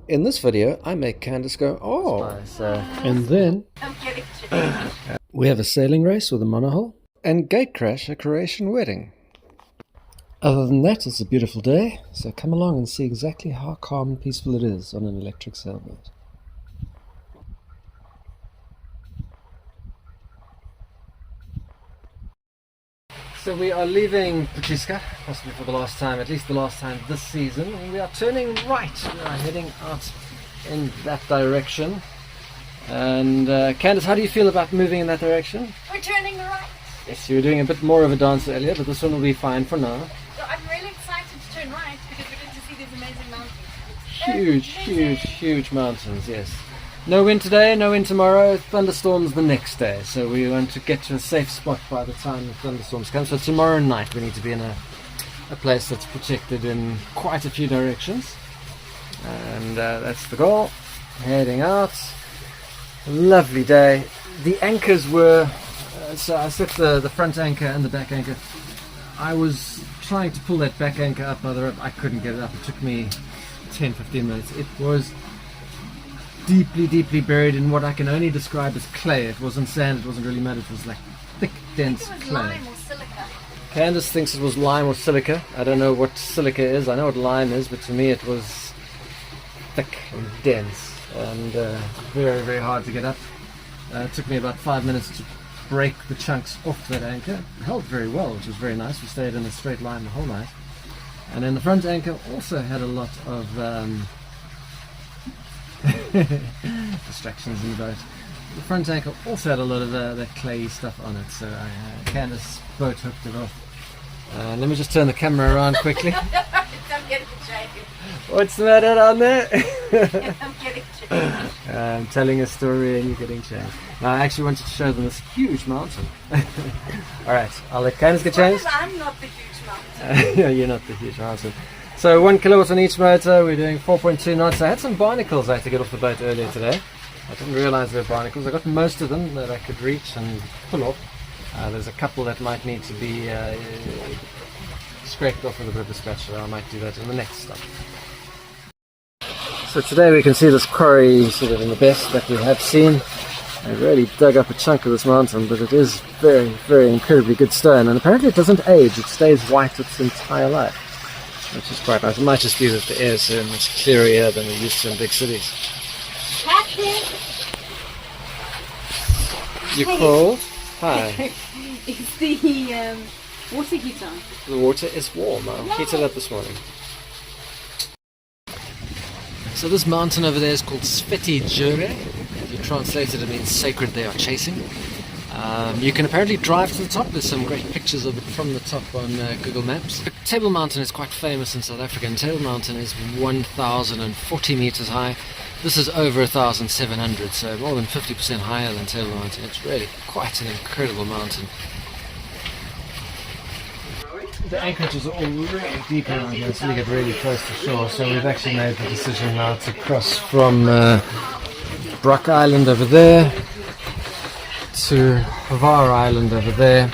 In this video, I make Candace go, oh! And then we have a sailing race with a monohull and gate crash a Croatian wedding. Other than that, it's a beautiful day, so come along and see exactly how calm and peaceful it is on an electric sailboat. So we are leaving Pisca, possibly for the last time, at least the last time this season, and we are turning right. We are heading out in that direction. And Candace, how do you feel about moving in that direction? We're turning right. Yes, you were doing a bit more of a dance earlier, but this one will be fine for now. So I'm really excited to turn right because we're going to see these amazing mountains. Huge mountains, yes. No wind today, no wind tomorrow, thunderstorms the next day. So we want to get to a safe spot by the time the thunderstorms come. So tomorrow night we need to be in a place that's protected in quite a few directions. And that's the goal. Heading out. Lovely day. The anchors were... so I set the front anchor and the back anchor. I was trying to pull that back anchor up by the rope. I couldn't get it up. It took me 10-15 minutes. It was deeply buried in what I can only describe as clay. It wasn't sand, it wasn't really mud, it was like thick, dense clay. Lime or silica. Candace thinks it was lime or silica. I don't know what silica is. I know what lime is, but to me it was thick and dense and very hard to get up. It took me about 5 minutes to break the chunks off that anchor. It held very well, which was very nice. We stayed in a straight line the whole night. And then the front anchor also had a lot of distractions in the boat. The front anchor also had a lot of that clayey stuff on it, so I Candace boat hooked it off. Let me just turn the camera around quickly. I'm getting changed. What's the matter down there? I'm getting changed. I'm telling a story and you're getting changed. Now, I actually wanted to show them this huge mountain. Alright, I'll let Candace get changed. I'm not the huge mountain. Yeah, you're not the huge mountain. So 1 kilowatt on each motor, we're doing 4.2 knots. I had some barnacles I had to get off the boat earlier today. I didn't realise there were barnacles. I got most of them that I could reach and pull off. There's a couple that might need to be scraped off with a bit of a spatula. I might do that in the next stop. So today we can see this quarry sort of in the best that we have seen. I really dug up a chunk of this mountain, but it is very incredibly good stone, and apparently it doesn't age. It stays white its entire life, which is quite nice. It might just be that the air is so much clearer here than we're used to in big cities. You cold? Hi. It's the water heater. The water is warm. I heated it up this morning. So this mountain over there is called Sveti Jure. If you translate it, it means sacred they are chasing. You can apparently drive to the top. There's some great pictures of it from the top on Google Maps. Table Mountain is quite famous in South Africa, and Table Mountain is 1,040 meters high. This is over 1,700, so more than 50% higher than Table Mountain. It's really quite an incredible mountain. The anchorages are all really deep around here, so we get really close to shore. So we've actually made the decision now to cross from Brac Island over there to Hvar Island over there.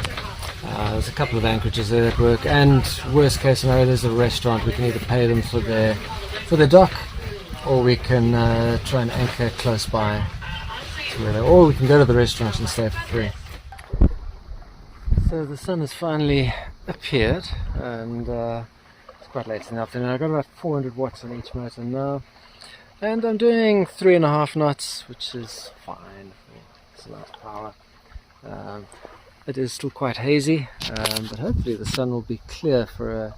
There's a couple of anchorages there that work, and worst case scenario, there's a restaurant. We can either pay them for their dock, or we can try and anchor close by to where or we can go to the restaurant and stay for free. So the sun has finally appeared, and it's quite late in the afternoon. I've got about 400 watts on each motor now, and I'm doing 3.5 knots, which is fine for this amount of power. It is still quite hazy, but hopefully the sun will be clear for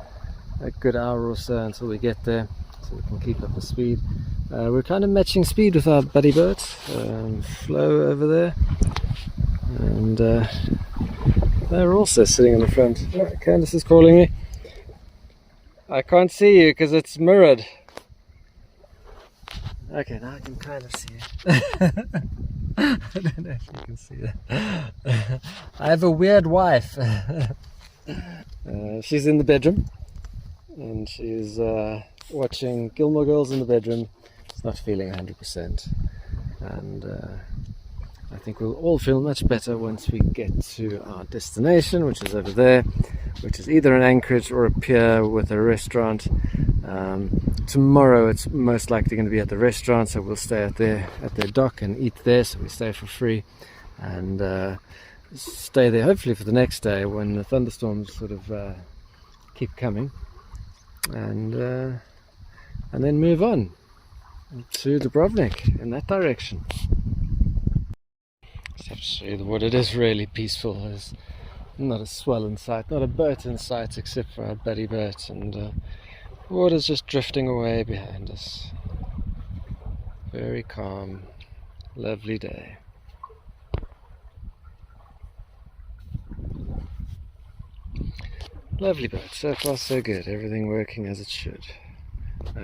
a good hour or so until we get there, so we can keep up the speed. We're kind of matching speed with our buddy boat, Flo over there, and they're also sitting in the front. Oh, Candace is calling me. I can't see you because it's mirrored. Okay, now I can kind of see you. I don't know if you can see that. I have a weird wife. She's in the bedroom, and she's watching Gilmore Girls in the bedroom. She's not feeling 100%, and I think we'll all feel much better once we get to our destination, which is over there, which is either an anchorage or a pier with a restaurant. Tomorrow it's most likely going to be at the restaurant, so we'll stay at their dock and eat there, so we stay for free, and stay there hopefully for the next day when the thunderstorms sort of keep coming, and then move on to Dubrovnik in that direction. Just have to show you the water. It is really peaceful. There's not a swell in sight, not a boat in sight except for our buddy boat, and the water's just drifting away behind us. Very calm, lovely day. Lovely boat, so far so good, everything working as it should.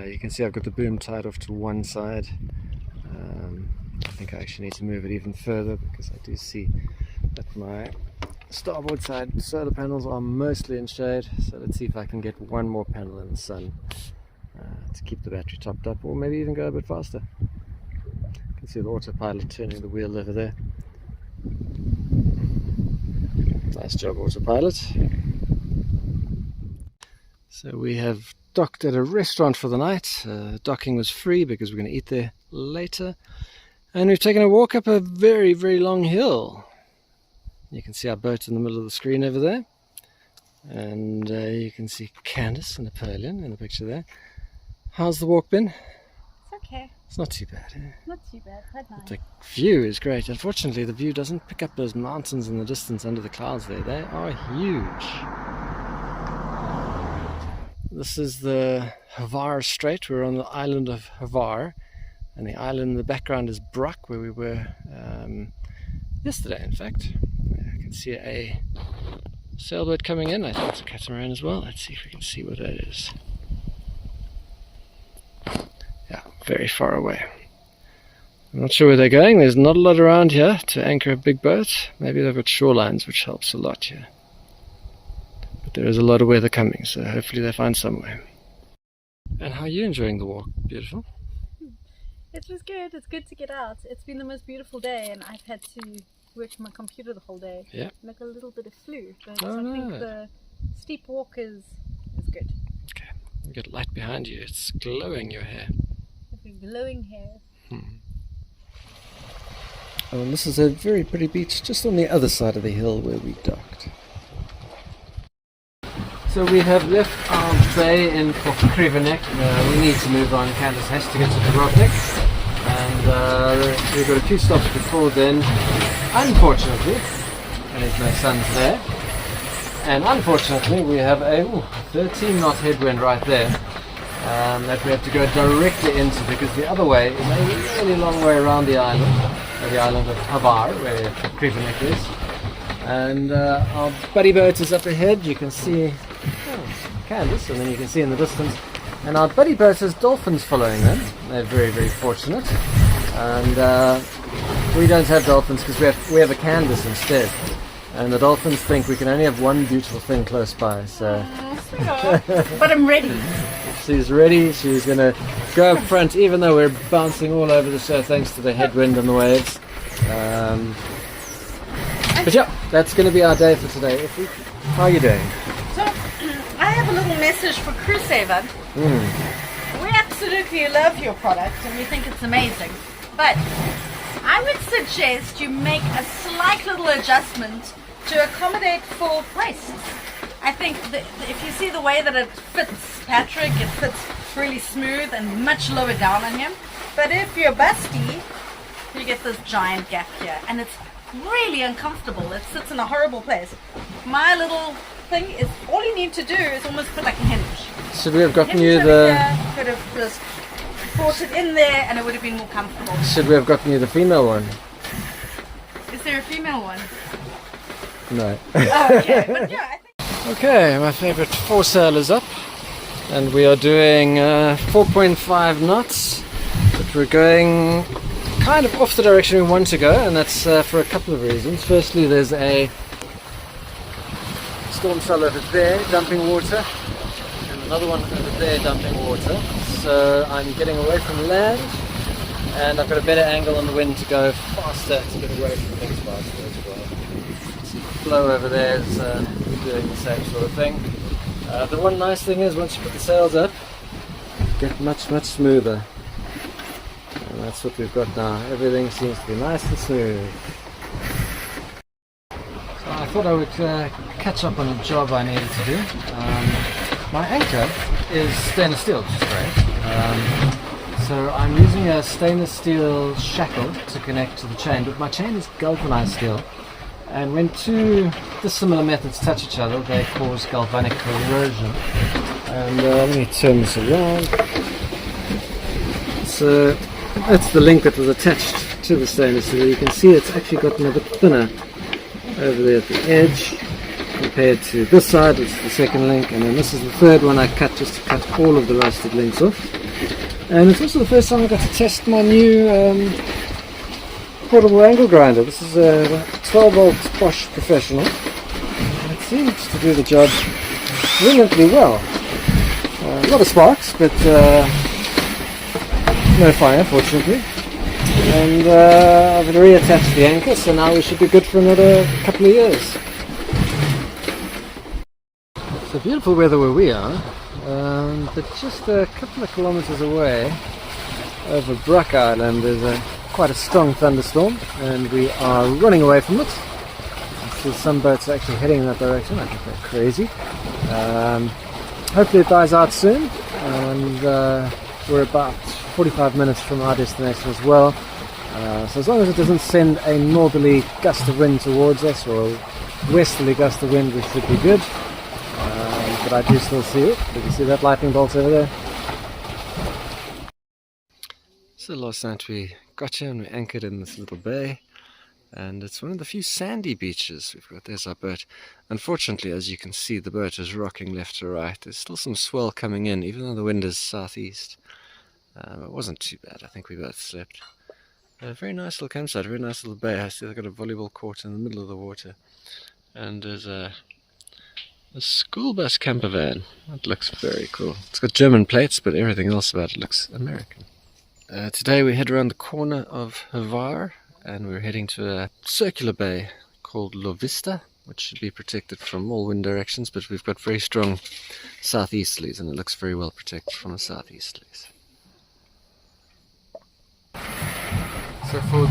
You can see I've got the boom tied off to one side. I think I actually need to move it even further because I do see that my starboard side solar panels are mostly in shade, so let's see if I can get one more panel in the sun to keep the battery topped up, or maybe even go a bit faster. You can see the autopilot turning the wheel over there. Nice job, autopilot. So we have docked at a restaurant for the night. Docking was free because we're going to eat there later. And we've taken a walk up a very, very long hill. You can see our boat in the middle of the screen over there. And you can see Candace and Napoleon in the picture there. How's the walk been? It's okay. It's not too bad, eh? Not too bad. Quite nice. The view is great. Unfortunately, the view doesn't pick up those mountains in the distance under the clouds there. They are huge. This is the Hvar Strait. We're on the island of Hvar, and the island in the background is Brac, where we were yesterday, in fact. I can see a sailboat coming in. I think it's a catamaran as well. Let's see if we can see what that is. Yeah, very far away. I'm not sure where they're going. There's not a lot around here to anchor a big boat. Maybe they've got shorelines, which helps a lot here. There is a lot of weather coming, so hopefully they find somewhere. And how are you enjoying the walk? Beautiful? It was good. It's good to get out. It's been the most beautiful day, and I've had to work on my computer the whole day. Yeah. Like a little bit of flu, but Oh, I no. think the steep walk is good. Okay, we've got light behind you. It's glowing your hair. With glowing hair. Oh, and this is a very pretty beach just on the other side of the hill where we docked. So we have left our bay in for Krivenek. We need to move on. Candace has to get to Dubrovnik, and we've got a few stops before then. Unfortunately, there's no sun today, and unfortunately we have a 13 knot headwind right there that we have to go directly into, because the other way is a really long way around the island of Hvar, where Krivenek is. And our buddy boat is up ahead. You can see Candace, and then you can see in the distance. And our buddy boat has dolphins following them. They're very, very fortunate. And we don't have dolphins because we have a Candace instead. And the dolphins think we can only have one beautiful thing close by. So But I'm ready. she's ready. She's going to go up front, even though we're bouncing all over the show thanks to the headwind and the waves. But yeah, that's going to be our day for today. How are you doing? So, I have a little message for Crusader. We absolutely love your product and we think it's amazing. But I would suggest you make a slight little adjustment to accommodate full waists. I think that if you see the way that it fits Patrick, it fits really smooth and much lower down on him. But if you're busty, you get this giant gap here, and it's really uncomfortable. It sits in a horrible place. My little thing is, all you need to do is almost put like a hinge. Should we have gotten you Hinge the... over here, could have just brought it in there and it would have been more comfortable. Should we have gotten you the female one? Is there a female one? No. Oh, okay. But yeah, I think... Okay, my favorite foresail is up, and we are doing 4.5 knots, but we're going kind of off the direction we want to go, and that's for a couple of reasons. Firstly, there's a storm cell over there dumping water, and another one over there dumping water, so I'm getting away from land and I've got a better angle on the wind to go faster, to get away from things faster as well. See the flow over there is doing the same sort of thing. The one nice thing is once you put the sails up, you get much smoother. And that's what we've got now. Everything seems to be nice and smooth. So I thought I would catch up on a job I needed to do. My anchor is stainless steel, which is great. So I'm using a stainless steel shackle to connect to the chain, but my chain is galvanized steel. And when two dissimilar methods touch each other, they cause galvanic corrosion. And let me turn this around. So that's the link that was attached to the stainless steel. You can see it's actually gotten a bit thinner over there at the edge compared to this side, which is the second link, and then this is the third one I cut just to cut all of the rusted links off. And it's also the first time I got to test my new portable angle grinder. This is a 12-volt Bosch Professional, and it seems to do the job brilliantly well. A lot of sparks, but no fire, fortunately. And I've reattached the anchor, so now we should be good for another couple of years. It's beautiful weather where we are, but just a couple of kilometers away over Brac Island there's quite a strong thunderstorm, and we are running away from it. I see some boats are actually heading in that direction. I think they're crazy. Hopefully it dies out soon, and we're about 45 minutes from our destination as well. So as long as it doesn't send a northerly gust of wind towards us, or a westerly gust of wind, we should be good. But I do still see it. You can see that lightning bolt over there. So last night we got here and we anchored in this little bay, and it's one of the few sandy beaches we've got. There's our boat. Unfortunately, as you can see, the boat is rocking left to right. There's still some swell coming in, even though the wind is southeast. It wasn't too bad. I think we both slept. A very nice little campsite, a very nice little bay. I see they've got a volleyball court in the middle of the water, and there's a school bus camper van. That looks very cool. It's got German plates, but everything else about it looks American. Today we head around the corner of Hvar, and we're heading to a circular bay called Loviste, which should be protected from all wind directions, but we've got very strong southeasterlies, and it looks very well protected from the southeasterlies. So for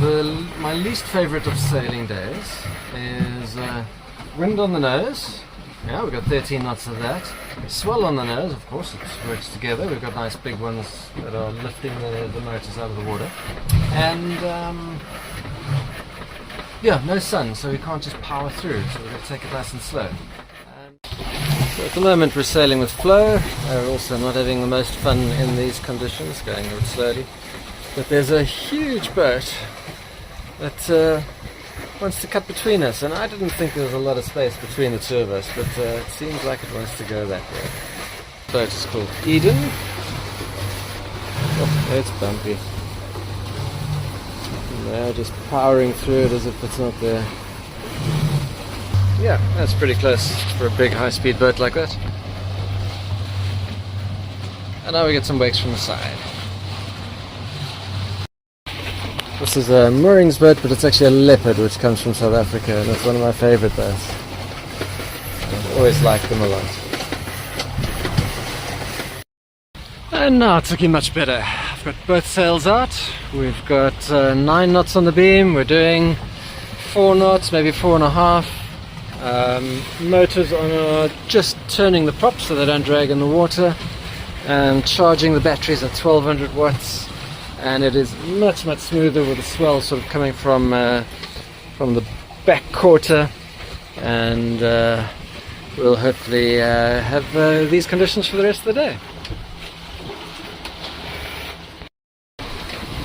my least favourite of sailing days is wind on the nose. Yeah, we've got 13 knots of that. Swell on the nose, of course, it works together. We've got nice big ones that are lifting the motors out of the water. And yeah, no sun, so we can't just power through, so we've got to take it nice and slow. So at the moment we're sailing with flow. We're also not having the most fun in these conditions, going a bit slowly. But there's a huge boat that wants to cut between us, and I didn't think there was a lot of space between the two of us, but it seems like it wants to go that way. The boat is called Eden. Oh, it's bumpy. And they're just powering through it as if it's not there. Yeah, that's pretty close for a big high-speed boat like that. And now we get some wakes from the side. This is a moorings boat, but it's actually a leopard, which comes from South Africa, and it's one of my favourite boats. I've always liked them a lot. And now it's looking much better. I've got both sails out. We've got 9 knots on the beam. We're doing 4 knots, maybe 4.5. Motors are just turning the props so they don't drag in the water. Charging the batteries at 1200 watts. And it is much smoother with the swell sort of coming from the back quarter, and we'll hopefully have these conditions for the rest of the day.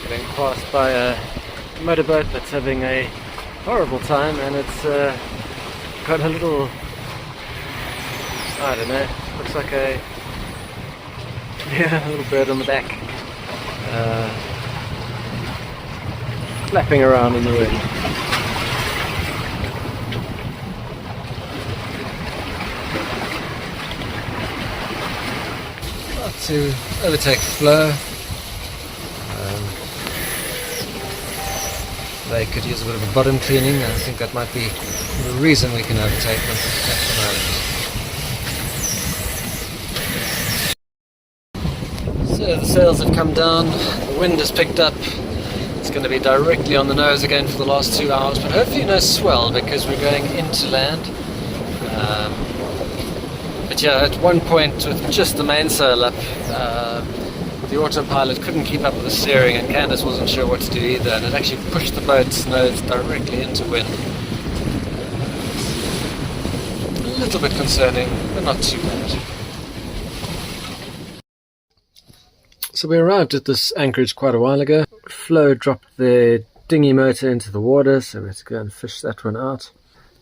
Getting passed by a motorboat that's having a horrible time, and it's got a little, I don't know, looks like a little bird on the back. Flapping around in the wind. About to overtake the flow. they could use a bit of a bottom cleaning. I think that might be the reason we can overtake them at the moment. So the sails have come down, the wind has picked up. It's going to be directly on the nose again for the last 2 hours, but hopefully no swell because we're going into land. But yeah, at one point with just the mainsail up, the autopilot couldn't keep up with the steering and Candace wasn't sure what to do either, and it actually pushed the boat's nose directly into wind. A little bit concerning, but not too bad. So we arrived at this anchorage quite a while ago. Flo dropped their dinghy motor into the water, so we had to go and fish that one out.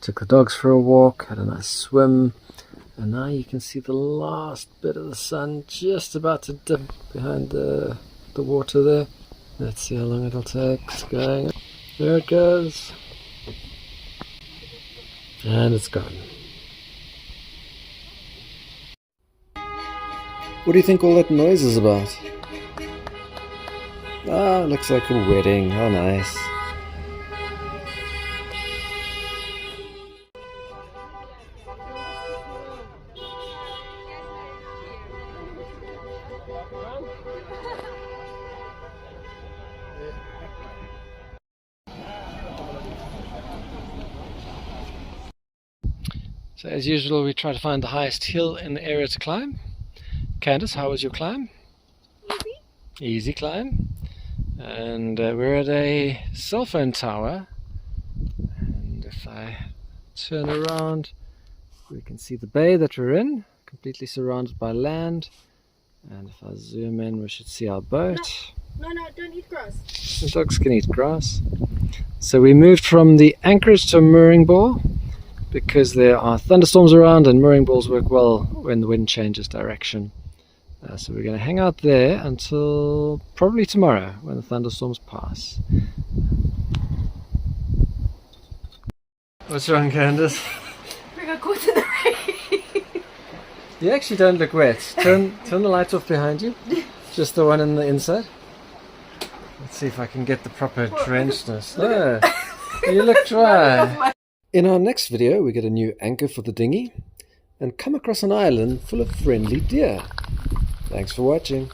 Took the dogs for a walk, had a nice swim, and now you can see the last bit of the sun just about to dip behind the water there. Let's see how long it'll take. It's going. There it goes. And it's gone. What do you think all that noise is about? Ah, looks like a wedding. How nice. So as usual, we try to find the highest hill in the area to climb. Candace, how was your climb? Easy climb. And we're at a cell phone tower, and if I turn around we can see the bay that we're in, completely surrounded by land, and if I zoom in we should see our boat. No, don't eat grass. The dogs can eat grass. So we moved from the anchorage to a mooring ball because there are thunderstorms around and mooring balls work well when the wind changes direction. So we're going to hang out there until probably tomorrow when the thunderstorms pass. What's wrong, Candace? We got caught in the rain. You actually don't look wet. Turn the light off behind you. Just the one in the inside. Let's see if I can get the proper drenchness. No, you look dry. In our next video we get a new anchor for the dinghy and come across an island full of friendly deer. Thanks for watching.